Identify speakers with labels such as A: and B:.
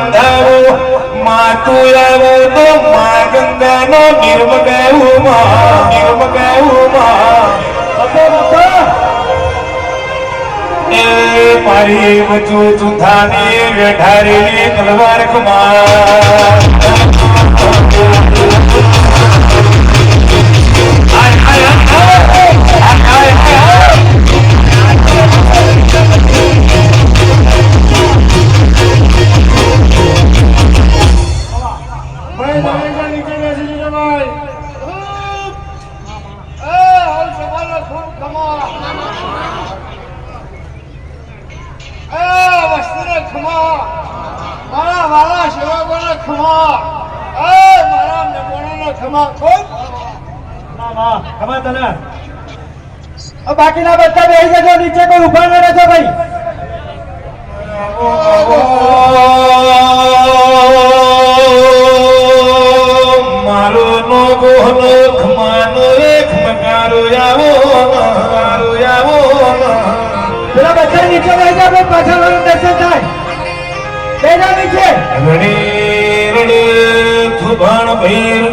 A: બંધાવો માતું આવો તો મા ગંગાનો નિર્મગાવું એ મારી વચુ ચુથાની વેઠારી તલવાર કુમાર
B: બાકીના બધા બેસી જજો નીચે, કોઈ ઉભા ન રહેજો ભાઈ.
A: મારો નો ગોહનો ખમાનો એક મકારો આવો
B: પેલા બધા નીચે બેસી જાવ, પાછળ વાળું દર્શન થાય. બેસા નીચે.
A: રડે રડે થુભાણ ભૈર